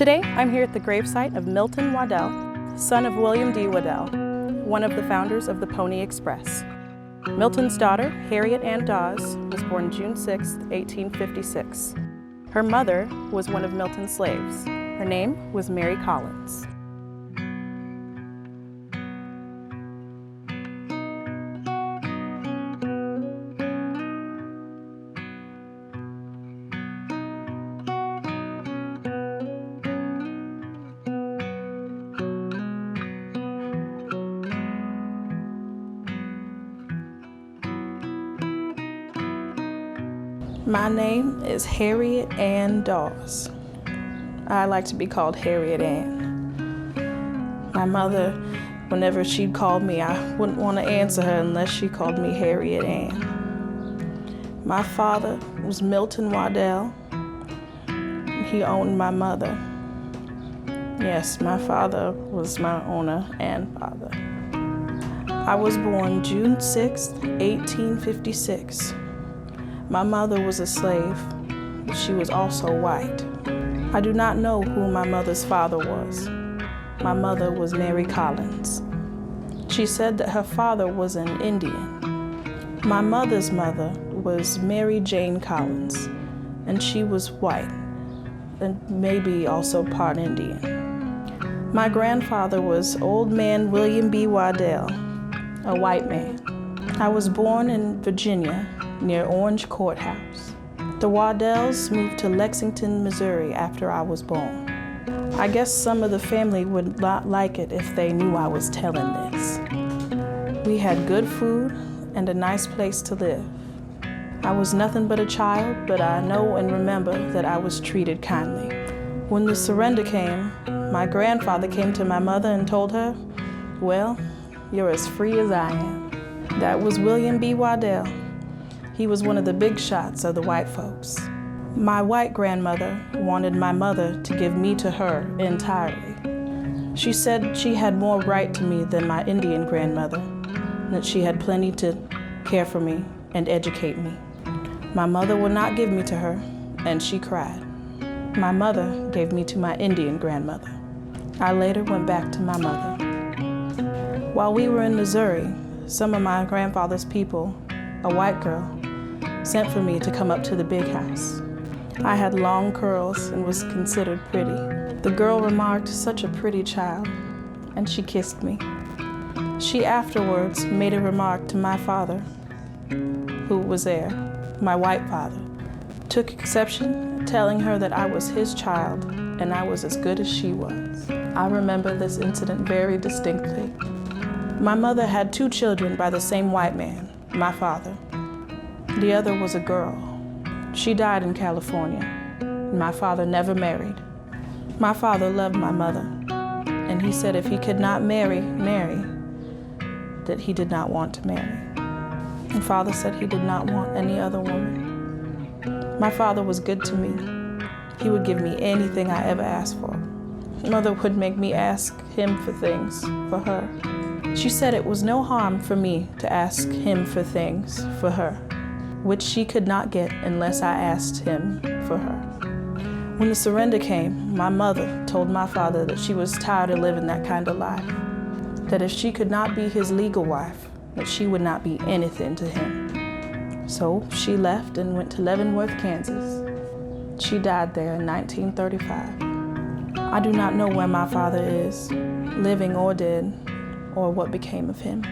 Today, I'm here at the gravesite of Milton Waddell, son of William D. Waddell, one of the founders of the Pony Express. Milton's daughter, Harriet Ann Dawes, was born June 6, 1856. Her mother was one of Milton's slaves. Her name was Mary Collins. My name is Harriet Ann Dawes. I like to be called Harriet Ann. My mother, whenever she'd call me, I wouldn't want to answer her unless she called me Harriet Ann. My father was Milton Waddell. He owned my mother. Yes, my father was my owner and father. I was born June 6, 1856. My mother was a slave, but she was also white. I do not know who my mother's father was. My mother was Mary Collins. She said that her father was an Indian. My mother's mother was Mary Jane Collins, and she was white, and maybe also part Indian. My grandfather was Old Man William B. Waddell, a white man. I was born in Virginia, near Orange Courthouse. The Waddells moved to Lexington, Missouri after I was born. I guess some of the family would not like it if they knew I was telling this. We had good food and a nice place to live. I was nothing but a child, but I know and remember that I was treated kindly. When the surrender came, my grandfather came to my mother and told her, "Well, you're as free as I am." That was William B. Waddell. He was one of the big shots of the white folks. My white grandmother wanted my mother to give me to her entirely. She said she had more right to me than my Indian grandmother, that she had plenty to care for me and educate me. My mother would not give me to her, and she cried. My mother gave me to my Indian grandmother. I later went back to my mother. While we were in Missouri, some of my grandfather's people, a white girl, sent for me to come up to the big house. I had long curls and was considered pretty. The girl remarked, "Such a pretty child," and she kissed me. She afterwards made a remark to my father, who was there, my white father, took exception, telling her that I was his child and I was as good as she was. I remember this incident very distinctly. My mother had 2 children by the same white man, my father. The other was a girl. She died in California, and my father never married. My father loved my mother, and he said if he could not marry Mary, that he did not want to marry. And father said he did not want any other woman. My father was good to me. He would give me anything I ever asked for. Mother would make me ask him for things for her. She said it was no harm for me to ask him for things for her, which she could not get unless I asked him for her. When the surrender came, my mother told my father that she was tired of living that kind of life, that if she could not be his legal wife, that she would not be anything to him. So she left and went to Levenworth, Kansas. She died there in 1935. I do not know where my father is, living or dead, or what became of him.